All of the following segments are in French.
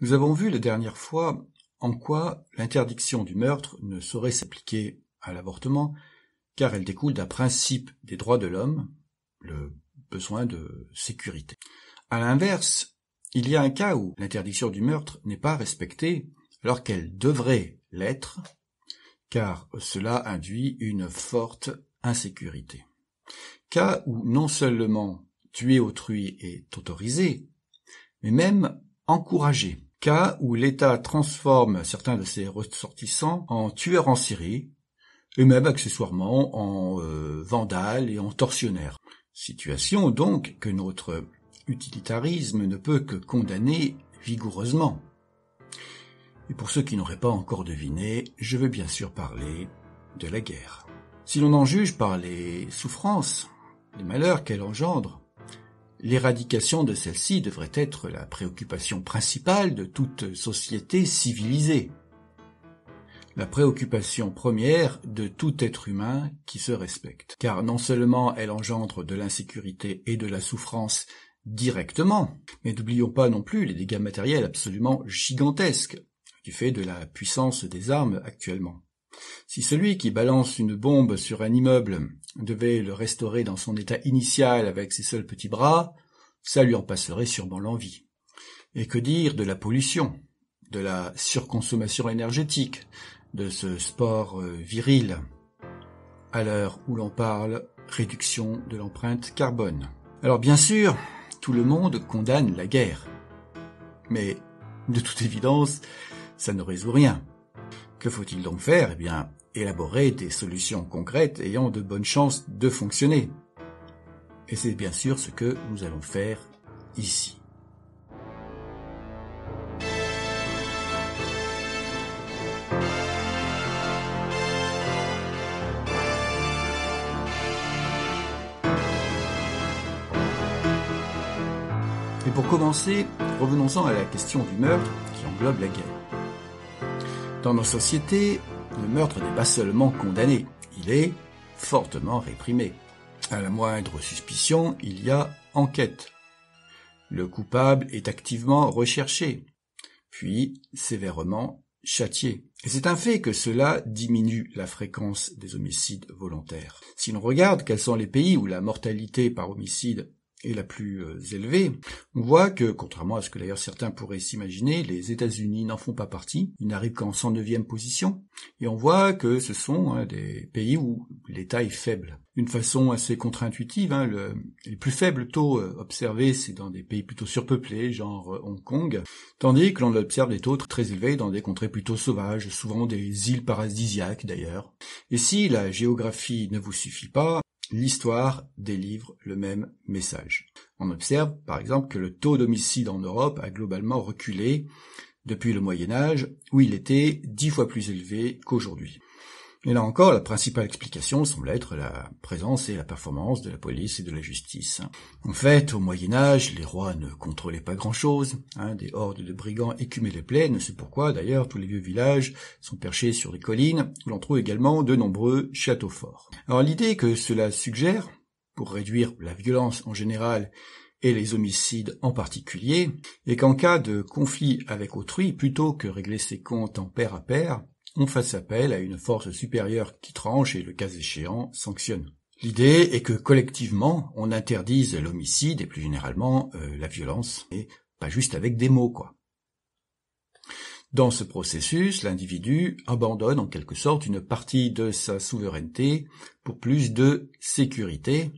Nous avons vu la dernière fois en quoi l'interdiction du meurtre ne saurait s'appliquer à l'avortement, car elle découle d'un principe des droits de l'homme, le besoin de sécurité. À l'inverse, il y a un cas où l'interdiction du meurtre n'est pas respectée, alors qu'elle devrait l'être, car cela induit une forte insécurité. Cas où non seulement tuer autrui est autorisé, mais même encouragé. Cas où l'État transforme certains de ses ressortissants en tueurs en série, et même accessoirement en vandales et en tortionnaires. Situation donc que notre utilitarisme ne peut que condamner vigoureusement. Et pour ceux qui n'auraient pas encore deviné, je veux bien sûr parler de la guerre. Si l'on en juge par les souffrances, les malheurs qu'elle engendre, l'éradication de celle-ci devrait être la préoccupation principale de toute société civilisée. La préoccupation première de tout être humain qui se respecte. Car non seulement elle engendre de l'insécurité et de la souffrance directement, mais n'oublions pas non plus les dégâts matériels absolument gigantesques du fait de la puissance des armes actuellement. Si celui qui balance une bombe sur un immeuble devait le restaurer dans son état initial avec ses seuls petits bras, ça lui en passerait sûrement l'envie. Et que dire de la pollution, de la surconsommation énergétique, de ce sport viril, à l'heure où l'on parle réduction de l'empreinte carbone. Alors bien sûr, tout le monde condamne la guerre, mais de toute évidence, ça ne résout rien. Que faut-il donc faire? Eh bien, élaborer des solutions concrètes ayant de bonnes chances de fonctionner. Et c'est bien sûr ce que nous allons faire ici. Et pour commencer, revenons-en à la question du meurtre qui englobe la guerre. Dans nos sociétés, le meurtre n'est pas seulement condamné, il est fortement réprimé. À la moindre suspicion, il y a enquête. Le coupable est activement recherché, puis sévèrement châtié. Et c'est un fait que cela diminue la fréquence des homicides volontaires. Si l'on regarde quels sont les pays où la mortalité par homicide est la plus élevée, on voit que, contrairement à ce que d'ailleurs certains pourraient s'imaginer, les États-Unis n'en font pas partie, ils n'arrivent qu'en 109e position, et on voit que ce sont des pays où l'État est faible. D'une façon assez contre-intuitive, les plus faibles taux observés, c'est dans des pays plutôt surpeuplés, genre Hong Kong, tandis que l'on observe des taux très élevés dans des contrées plutôt sauvages, souvent des îles paradisiaques d'ailleurs. Et si la géographie ne vous suffit pas, l'histoire délivre le même message. On observe, par exemple, que le taux d'homicide en Europe a globalement reculé depuis le Moyen-Âge, où il était 10 fois plus élevé qu'aujourd'hui. Et là encore, la principale explication semble être la présence et la performance de la police et de la justice. En fait, au Moyen-Âge, les rois ne contrôlaient pas grand-chose, des hordes de brigands écumaient les plaines, c'est pourquoi d'ailleurs tous les vieux villages sont perchés sur des collines, où l'on trouve également de nombreux châteaux forts. Alors l'idée que cela suggère, pour réduire la violence en général et les homicides en particulier, est qu'en cas de conflit avec autrui, plutôt que régler ses comptes en pair à pair, on fasse appel à une force supérieure qui tranche et, le cas échéant, sanctionne. L'idée est que, collectivement, on interdise l'homicide et plus généralement la violence, et pas juste avec des mots, quoi. Dans ce processus, l'individu abandonne en quelque sorte une partie de sa souveraineté pour plus de sécurité.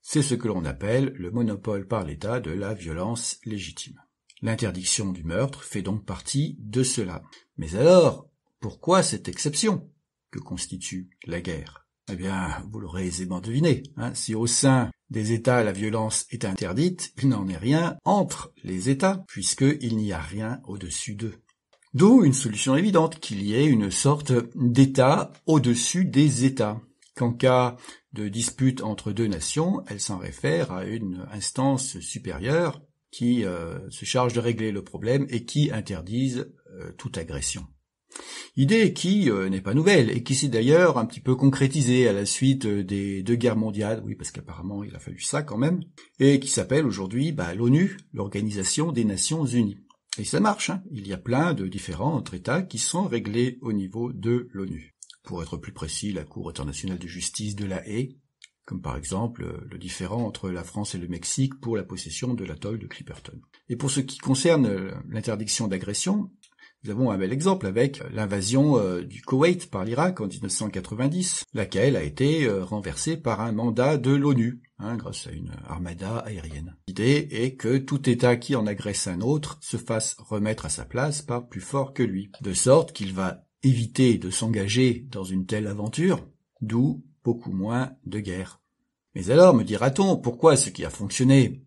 C'est ce que l'on appelle le monopole par l'État de la violence légitime. L'interdiction du meurtre fait donc partie de cela. Mais alors, pourquoi cette exception que constitue la guerre? Eh bien, vous l'aurez aisément deviné, si au sein des États la violence est interdite, il n'en est rien entre les États, puisqu'il n'y a rien au-dessus d'eux. D'où une solution évidente, qu'il y ait une sorte d'État au-dessus des États. Qu'en cas de dispute entre deux nations, elle s'en réfère à une instance supérieure qui se charge de régler le problème et qui interdise toute agression. Idée qui n'est pas nouvelle et qui s'est d'ailleurs un petit peu concrétisée à la suite des 2 guerres mondiales, oui parce qu'apparemment il a fallu ça quand même, et qui s'appelle aujourd'hui l'ONU, l'Organisation des Nations Unies. Et ça marche, hein. Il y a plein de différends entre États qui sont réglés au niveau de l'ONU. Pour être plus précis, la Cour internationale de justice de La Haye, comme par exemple le différend entre la France et le Mexique pour la possession de l'atoll de Clipperton. Et pour ce qui concerne l'interdiction d'agression, nous avons un bel exemple avec l'invasion du Koweït par l'Irak en 1990, laquelle a été renversée par un mandat de l'ONU, grâce à une armada aérienne. L'idée est que tout État qui en agresse un autre se fasse remettre à sa place par plus fort que lui, de sorte qu'il va éviter de s'engager dans une telle aventure, d'où beaucoup moins de guerre. Mais alors, me dira-t-on, pourquoi ce qui a fonctionné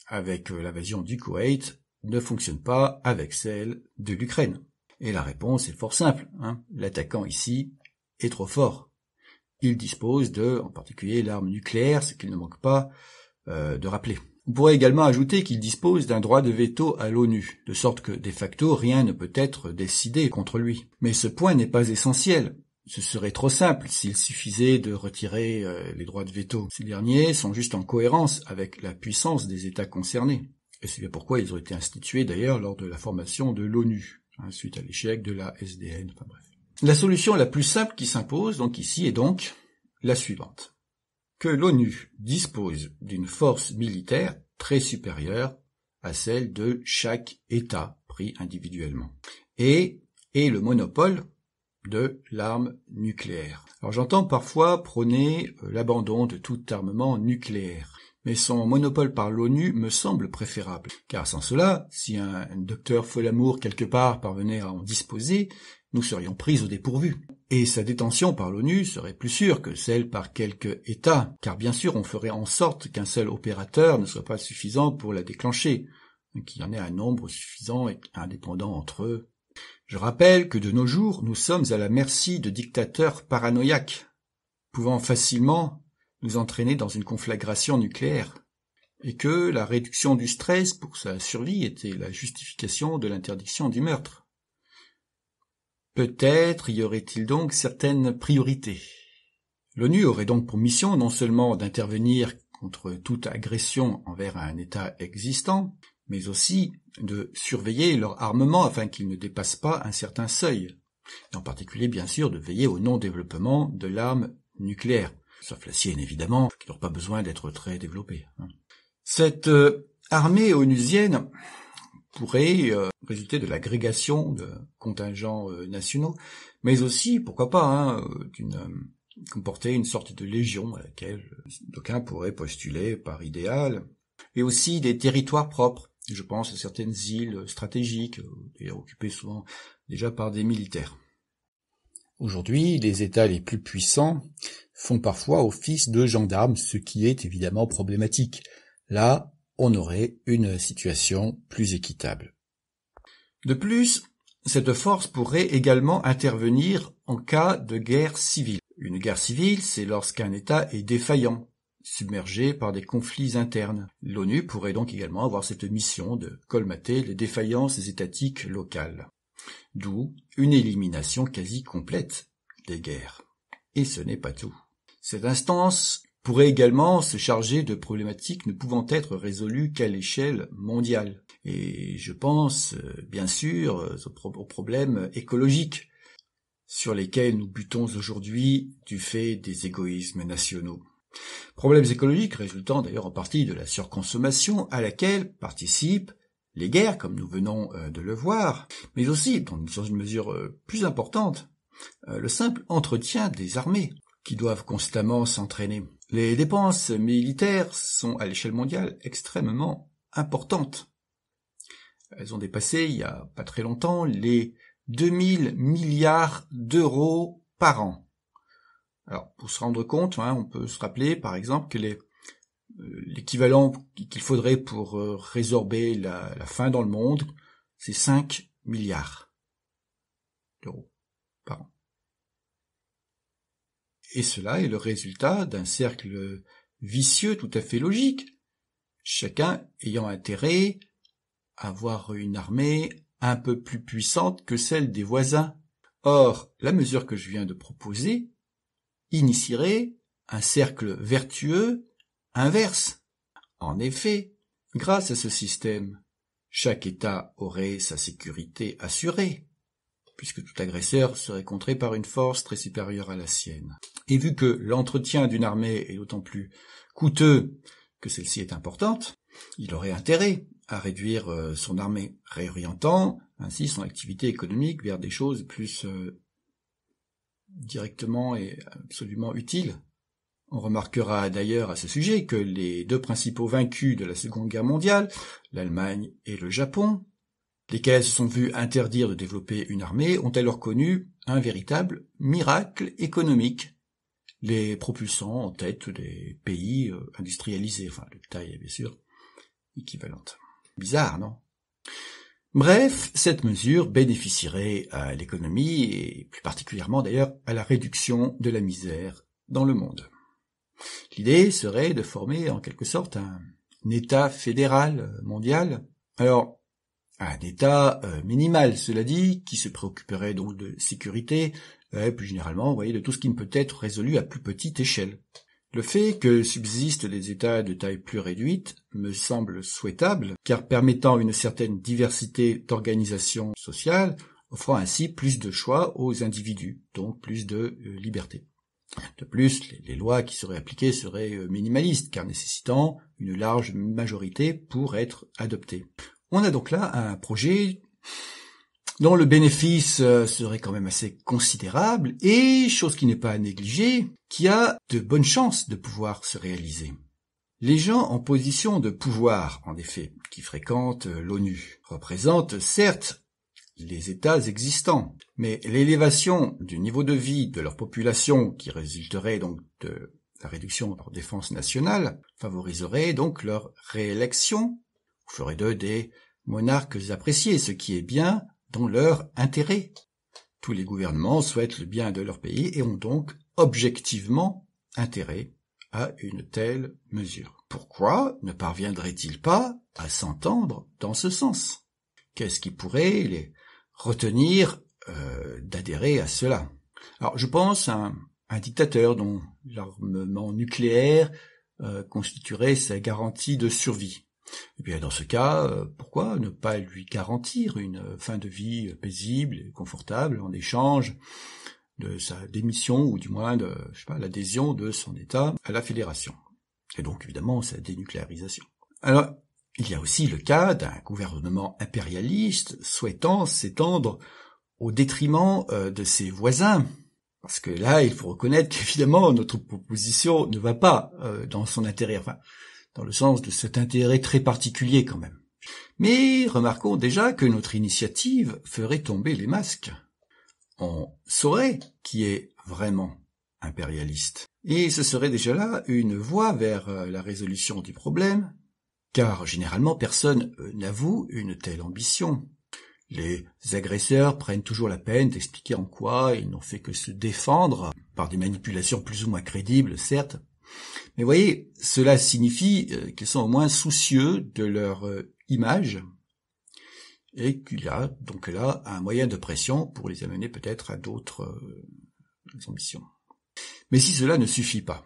avec l'invasion du Koweït ne fonctionne pas avec celle de l'Ukraine? Et la réponse est fort simple, L'attaquant ici est trop fort. Il dispose en particulier, l'arme nucléaire, ce qu'il ne manque pas de rappeler. On pourrait également ajouter qu'il dispose d'un droit de veto à l'ONU, de sorte que, de facto, rien ne peut être décidé contre lui. Mais ce point n'est pas essentiel. Ce serait trop simple s'il suffisait de retirer les droits de veto. Ces derniers sont juste en cohérence avec la puissance des États concernés. Et c'est bien pourquoi ils ont été institués d'ailleurs lors de la formation de l'ONU, suite à l'échec de la SDN, enfin bref. La solution la plus simple qui s'impose donc ici est donc la suivante. Que l'ONU dispose d'une force militaire très supérieure à celle de chaque État pris individuellement. Et le monopole de l'arme nucléaire. Alors j'entends parfois prôner l'abandon de tout armement nucléaire, mais son monopole par l'ONU me semble préférable, car sans cela, si un docteur Folamour quelque part parvenait à en disposer, nous serions pris au dépourvu. Et sa détention par l'ONU serait plus sûre que celle par quelque État, car bien sûr on ferait en sorte qu'un seul opérateur ne soit pas suffisant pour la déclencher, qu'il y en ait un nombre suffisant et indépendant entre eux. Je rappelle que de nos jours, nous sommes à la merci de dictateurs paranoïaques, pouvant facilement nous entraîner dans une conflagration nucléaire, et que la réduction du stress pour sa survie était la justification de l'interdiction du meurtre. Peut-être y aurait-il donc certaines priorités. L'ONU aurait donc pour mission non seulement d'intervenir contre toute agression envers un État existant, mais aussi de surveiller leur armement afin qu'ils ne dépassent pas un certain seuil, et en particulier bien sûr de veiller au non-développement de l'arme nucléaire, sauf la sienne évidemment, qui n'aura pas besoin d'être très développée. Cette armée onusienne pourrait résulter de l'agrégation de contingents nationaux, mais aussi, pourquoi pas, comporter une sorte de légion à laquelle d'aucuns pourraient postuler par idéal, et aussi des territoires propres. Je pense à certaines îles stratégiques, d'ailleurs occupées souvent déjà par des militaires. Aujourd'hui, les États les plus puissants font parfois office de gendarmes, ce qui est évidemment problématique. Là, on aurait une situation plus équitable. De plus, cette force pourrait également intervenir en cas de guerre civile. Une guerre civile, c'est lorsqu'un État est défaillant, submergé par des conflits internes. L'ONU pourrait donc également avoir cette mission de colmater les défaillances étatiques locales. D'où une élimination quasi complète des guerres. Et ce n'est pas tout. Cette instance pourrait également se charger de problématiques ne pouvant être résolues qu'à l'échelle mondiale. Et je pense, bien sûr, aux problèmes écologiques, sur lesquels nous butons aujourd'hui du fait des égoïsmes nationaux. Problèmes écologiques résultant d'ailleurs en partie de la surconsommation à laquelle participent les guerres, comme nous venons de le voir, mais aussi, dans une mesure plus importante, le simple entretien des armées, qui doivent constamment s'entraîner. Les dépenses militaires sont, à l'échelle mondiale, extrêmement importantes. Elles ont dépassé, il y a pas très longtemps, les 2000 milliards d'euros par an. Alors, pour se rendre compte, on peut se rappeler, par exemple, que l'équivalent qu'il faudrait pour résorber la faim dans le monde, c'est 5 milliards d'euros par an. Et cela est le résultat d'un cercle vicieux tout à fait logique, chacun ayant intérêt à avoir une armée un peu plus puissante que celle des voisins. Or, la mesure que je viens de proposer initierait un cercle vertueux inverse. En effet, grâce à ce système, Chaque État aurait sa sécurité assurée, puisque tout agresseur serait contré par une force très supérieure à la sienne. Et vu que l'entretien d'une armée est d'autant plus coûteux que celle-ci est importante, il aurait intérêt à réduire son armée, réorientant ainsi son activité économique vers des choses plus directement et absolument utiles. On remarquera d'ailleurs à ce sujet que les deux principaux vaincus de la Seconde Guerre mondiale, l'Allemagne et le Japon, lesquels se sont vus interdire de développer une armée, ont alors connu un véritable miracle économique, les propulsant en tête des pays industrialisés, enfin de taille bien sûr équivalente. Bizarre, non ? Bref, cette mesure bénéficierait à l'économie et plus particulièrement d'ailleurs à la réduction de la misère dans le monde. L'idée serait de former en quelque sorte un État fédéral mondial. Alors, un État minimal, cela dit, qui se préoccuperait donc de sécurité, et plus généralement, vous voyez, de tout ce qui ne peut être résolu à plus petite échelle. Le fait que subsistent des États de taille plus réduite me semble souhaitable, car permettant une certaine diversité d'organisation sociale, offrant ainsi plus de choix aux individus, donc plus de liberté. De plus, les lois qui seraient appliquées seraient minimalistes, car nécessitant une large majorité pour être adoptées. On a donc là un projet dont le bénéfice serait quand même assez considérable et, chose qui n'est pas à négliger, qui a de bonnes chances de pouvoir se réaliser. Les gens en position de pouvoir, en effet, qui fréquentent l'ONU, représentent certes les États existants, mais l'élévation du niveau de vie de leur population, qui résulterait donc de la réduction de leur défense nationale, favoriserait donc leur réélection, ou ferait d'eux des monarques appréciés, ce qui est bien dans leur intérêt. Tous les gouvernements souhaitent le bien de leur pays et ont donc objectivement intérêt à une telle mesure. Pourquoi ne parviendraient-ils pas à s'entendre dans ce sens ? Qu'est-ce qui pourrait les retenir d'adhérer à cela ? Alors je pense à un dictateur dont l'armement nucléaire constituerait sa garantie de survie. Et bien dans ce cas, pourquoi ne pas lui garantir une fin de vie paisible et confortable en échange de sa démission ou du moins de, l'adhésion de son État à la fédération. Et donc évidemment sa dénucléarisation. Alors, il y a aussi le cas d'un gouvernement impérialiste souhaitant s'étendre au détriment de ses voisins. Parce que là, il faut reconnaître qu'évidemment notre proposition ne va pas dans son intérêt, enfin dans le sens de cet intérêt très particulier quand même. Mais remarquons déjà que notre initiative ferait tomber les masques. On saurait qui est vraiment impérialiste. Et ce serait déjà là une voie vers la résolution du problème, car généralement personne n'avoue une telle ambition. Les agresseurs prennent toujours la peine d'expliquer en quoi ils n'ont fait que se défendre, par des manipulations plus ou moins crédibles, certes. Mais voyez, cela signifie qu'ils sont au moins soucieux de leur image, et qu'il y a donc là un moyen de pression pour les amener peut-être à d'autres ambitions. Mais si cela ne suffit pas,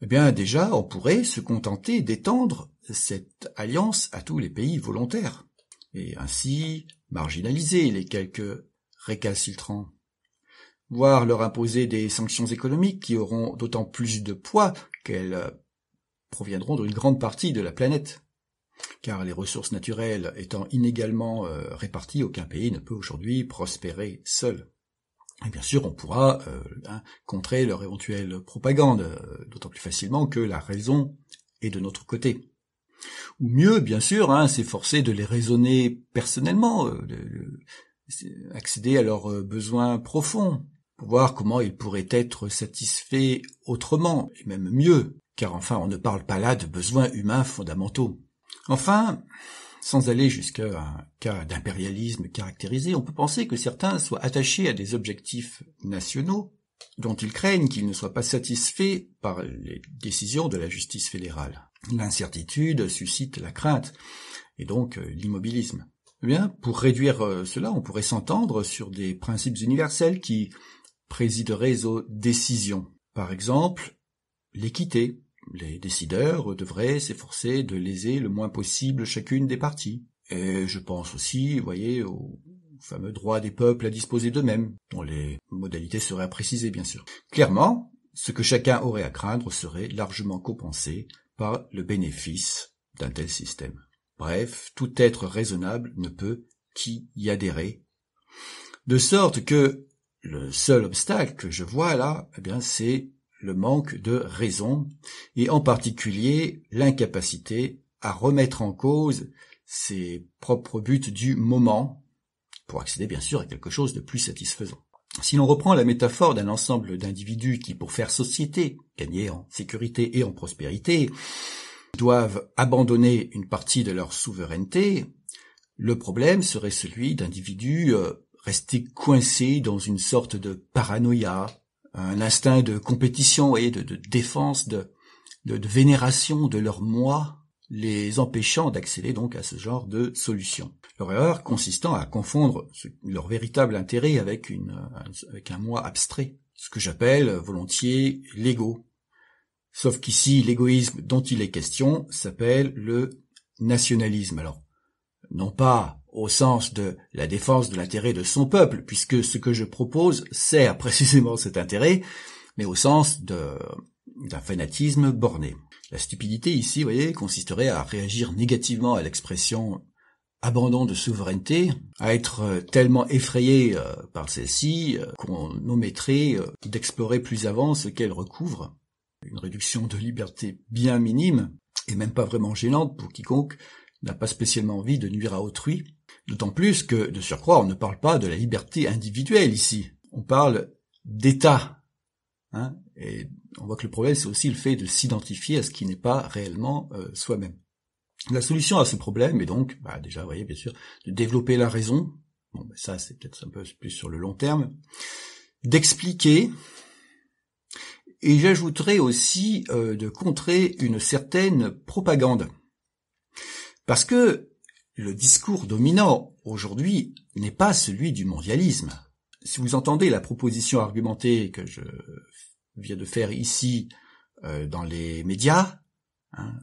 eh bien déjà on pourrait se contenter d'étendre cette alliance à tous les pays volontaires, et ainsi marginaliser les quelques récalcitrants, voire leur imposer des sanctions économiques qui auront d'autant plus de poids qu'elles proviendront d'une grande partie de la planète. Car les ressources naturelles étant inégalement réparties, aucun pays ne peut aujourd'hui prospérer seul. Et bien sûr, on pourra contrer leur éventuelle propagande, d'autant plus facilement que la raison est de notre côté. Ou mieux, bien sûr, s'efforcer de les raisonner personnellement, accéder à leurs besoins profonds, pour voir comment ils pourraient être satisfaits autrement, et même mieux, car enfin on ne parle pas là de besoins humains fondamentaux. Enfin, sans aller jusqu'à un cas d'impérialisme caractérisé, on peut penser que certains soient attachés à des objectifs nationaux dont ils craignent qu'ils ne soient pas satisfaits par les décisions de la justice fédérale. L'incertitude suscite la crainte, et donc l'immobilisme. Eh bien, pour réduire cela, on pourrait s'entendre sur des principes universels qui présideraient aux décisions. Par exemple, l'équité, les décideurs devraient s'efforcer de léser le moins possible chacune des parties. Et je pense aussi, vous voyez, au fameux droit des peuples à disposer d'eux-mêmes, dont les modalités seraient à préciser, bien sûr. Clairement, ce que chacun aurait à craindre serait largement compensé par le bénéfice d'un tel système. Bref, tout être raisonnable ne peut qu'y adhérer. De sorte que le seul obstacle que je vois là, eh bien, c'est le manque de raison, et en particulier l'incapacité à remettre en cause ses propres buts du moment, pour accéder bien sûr à quelque chose de plus satisfaisant. Si l'on reprend la métaphore d'un ensemble d'individus qui, pour faire société, gagner en sécurité et en prospérité, doivent abandonner une partie de leur souveraineté, le problème serait celui d'individus restés coincés dans une sorte de paranoïa, un instinct de compétition, vous voyez, de défense, de vénération de leur moi, les empêchant d'accéder donc à ce genre de solution. Leur erreur consistant à confondre leur véritable intérêt avec un moi abstrait, ce que j'appelle volontiers l'ego. Sauf qu'ici, l'égoïsme dont il est question s'appelle le nationalisme. Alors, non pas au sens de la défense de l'intérêt de son peuple, puisque ce que je propose sert précisément cet intérêt, mais au sens d'un fanatisme borné. La stupidité ici, vous voyez, consisterait à réagir négativement à l'expression abandon de souveraineté, à être tellement effrayé par celle-ci qu'on omettrait d'explorer plus avant ce qu'elle recouvre. Une réduction de liberté bien minime, et même pas vraiment gênante pour quiconque n'a pas spécialement envie de nuire à autrui. D'autant plus que, de surcroît, on ne parle pas de la liberté individuelle ici. On parle d'État. Et on voit que le problème, c'est aussi le fait de s'identifier à ce qui n'est pas réellement soi-même. La solution à ce problème est donc, déjà, vous voyez, bien sûr, de développer la raison. Bon, ça, c'est peut-être un peu plus sur le long terme. D'expliquer, et j'ajouterais aussi de contrer une certaine propagande. Parce que le discours dominant aujourd'hui n'est pas celui du mondialisme. Si vous entendez la proposition argumentée que je viens de faire ici dans les médias,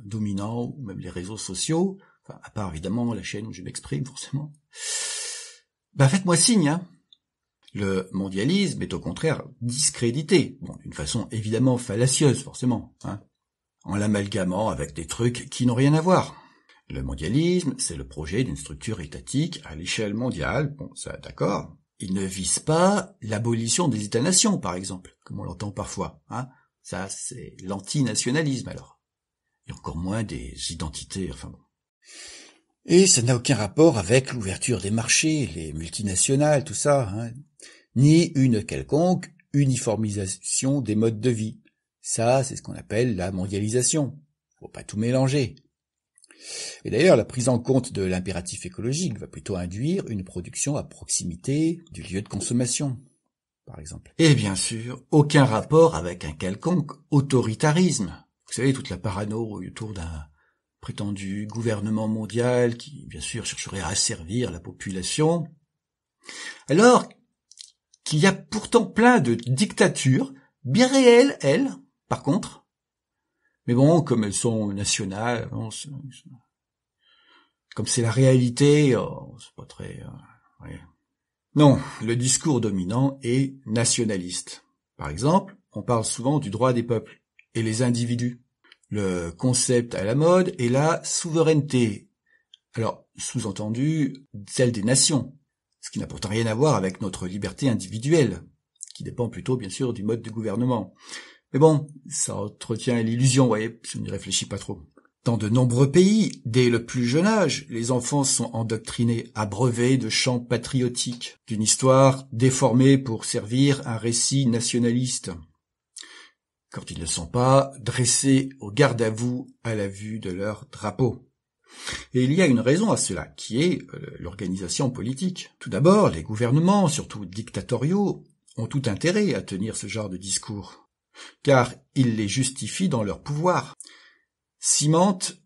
dominants ou même les réseaux sociaux, enfin, à part évidemment la chaîne où je m'exprime forcément, faites-moi signe. Le mondialisme est au contraire discrédité, d'une façon évidemment fallacieuse forcément, en l'amalgamant avec des trucs qui n'ont rien à voir. Le mondialisme, c'est le projet d'une structure étatique à l'échelle mondiale, bon ça d'accord, il ne vise pas l'abolition des États-nations par exemple, comme on l'entend parfois, ça c'est l'antinationalisme alors, et encore moins des identités, enfin bon. Et ça n'a aucun rapport avec l'ouverture des marchés, les multinationales, tout ça, ni une quelconque uniformisation des modes de vie. Ça, c'est ce qu'on appelle la mondialisation. Faut pas tout mélanger. Et d'ailleurs, la prise en compte de l'impératif écologique va plutôt induire une production à proximité du lieu de consommation, par exemple. Et bien sûr, aucun rapport avec un quelconque autoritarisme. Vous savez, toute la parano autour d'un prétendu gouvernement mondial qui, bien sûr, chercherait à asservir la population. Alors qu'il y a pourtant plein de dictatures, bien réelles, elles, par contre. Mais bon, comme elles sont nationales, comme c'est la réalité, c'est pas très... Non, le discours dominant est nationaliste. Par exemple, on parle souvent du droit des peuples et les individus. Le concept à la mode est la souveraineté. Alors, sous-entendu, celle des nations. Ce qui n'a pourtant rien à voir avec notre liberté individuelle, qui dépend plutôt, bien sûr, du mode de gouvernement. Mais bon, ça entretient l'illusion, vous voyez, si on n'y réfléchit pas trop. Dans de nombreux pays, dès le plus jeune âge, les enfants sont endoctrinés, abreuvés de chants patriotiques, d'une histoire déformée pour servir un récit nationaliste, quand ils ne sont pas dressés au garde-à-vous à la vue de leur drapeau. Et il y a une raison à cela, qui est l'organisation politique. Tout d'abord, les gouvernements, surtout dictatoriaux, ont tout intérêt à tenir ce genre de discours, car ils les justifient dans leur pouvoir, cimentent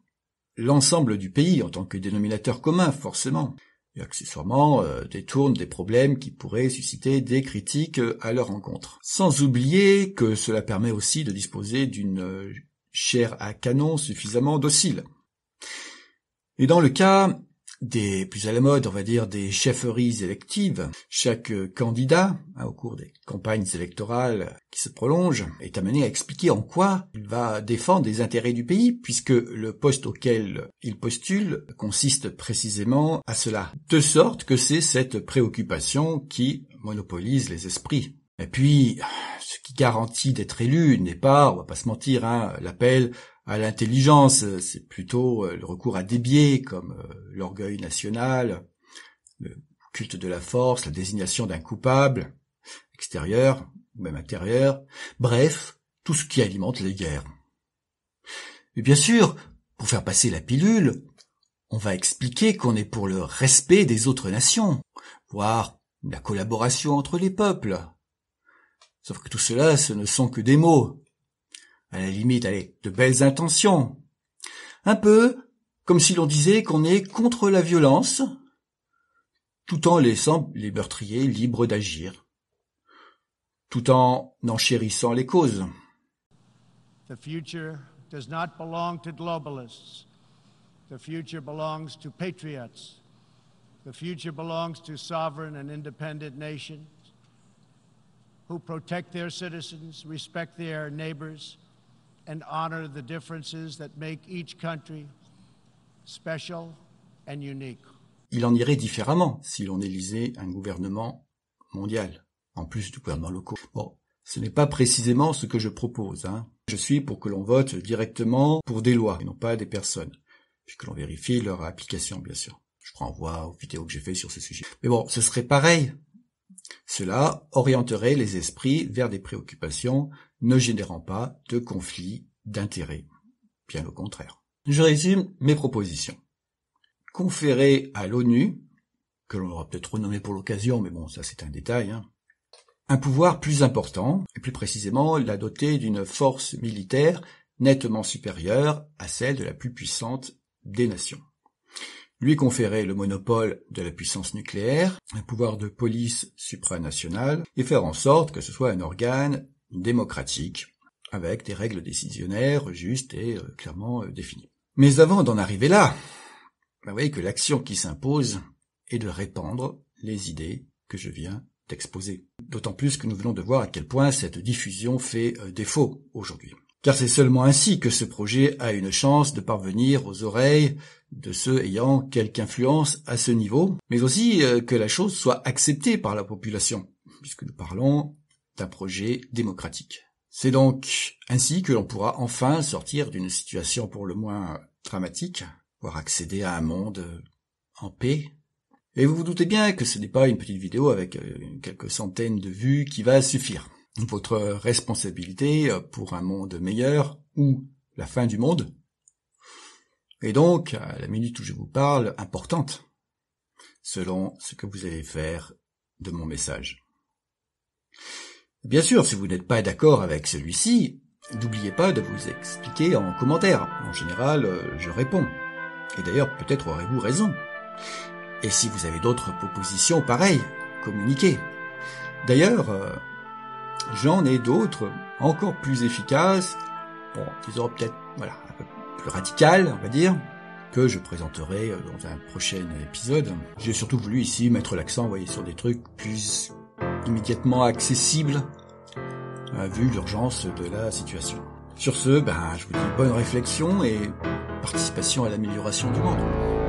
l'ensemble du pays en tant que dénominateur commun, forcément, et accessoirement détournent des problèmes qui pourraient susciter des critiques à leur encontre. Sans oublier que cela permet aussi de disposer d'une chair à canon suffisamment docile. Et dans le cas des plus à la mode, on va dire, des chefferies électives, chaque candidat, au cours des campagnes électorales qui se prolongent, est amené à expliquer en quoi il va défendre les intérêts du pays, puisque le poste auquel il postule consiste précisément à cela. De sorte que c'est cette préoccupation qui monopolise les esprits. Et puis, ce qui garantit d'être élu n'est pas, on va pas se mentir, l'appel à l'intelligence, c'est plutôt le recours à des biais comme l'orgueil national, le culte de la force, la désignation d'un coupable, extérieur ou même intérieur, bref, tout ce qui alimente les guerres. Et bien sûr, pour faire passer la pilule, on va expliquer qu'on est pour le respect des autres nations, voire la collaboration entre les peuples. Sauf que tout cela, ce ne sont que des mots. À la limite, allez, de belles intentions. Un peu comme si l'on disait qu'on est contre la violence, tout en laissant les meurtriers libres d'agir, tout en enchérissant les causes. The future does not belong to globalists. The future belongs to patriots. The future belongs to sovereign and independent nations who protect their citizens, respect their neighbors, and honor the differences that make each country special and unique. Il en irait différemment si l'on élisait un gouvernement mondial, en plus du gouvernement local. Bon, ce n'est pas précisément ce que je propose. Je suis pour que l'on vote directement pour des lois, et non pas des personnes, puis que l'on vérifie leur application, bien sûr. Je renvoie aux vidéos que j'ai faites sur ce sujet. Mais bon, ce serait pareil. Cela orienterait les esprits vers des préoccupations ne générant pas de conflits d'intérêts. Bien au contraire. Je résume mes propositions. Conférer à l'ONU, que l'on aura peut-être renommé pour l'occasion, mais bon, ça c'est un détail, un pouvoir plus important, et plus précisément la doter d'une force militaire nettement supérieure à celle de la plus puissante des nations. Lui conférer le monopole de la puissance nucléaire, un pouvoir de police supranationale, et faire en sorte que ce soit un organe démocratique, avec des règles décisionnaires justes et clairement définies. Mais avant d'en arriver là, vous voyez que l'action qui s'impose est de répandre les idées que je viens d'exposer. D'autant plus que nous venons de voir à quel point cette diffusion fait défaut aujourd'hui. Car c'est seulement ainsi que ce projet a une chance de parvenir aux oreilles de ceux ayant quelque influence à ce niveau, mais aussi que la chose soit acceptée par la population, puisque nous parlons d'un projet démocratique. C'est donc ainsi que l'on pourra enfin sortir d'une situation pour le moins dramatique, voire accéder à un monde en paix. Et vous vous doutez bien que ce n'est pas une petite vidéo avec quelques centaines de vues qui va suffire. Votre responsabilité pour un monde meilleur ou la fin du monde est donc, à la minute où je vous parle, importante, selon ce que vous allez faire de mon message. Bien sûr, si vous n'êtes pas d'accord avec celui-ci, n'oubliez pas de vous expliquer en commentaire. En général, je réponds. Et d'ailleurs, peut-être aurez-vous raison. Et si vous avez d'autres propositions pareilles, communiquez. D'ailleurs, j'en ai d'autres encore plus efficaces, bon, disons peut-être, voilà, un peu plus radicales, on va dire, que je présenterai dans un prochain épisode. J'ai surtout voulu ici mettre l'accent, vous voyez, sur des trucs plus immédiatement accessibles, vu l'urgence de la situation. Sur ce, je vous dis bonne réflexion et participation à l'amélioration du monde.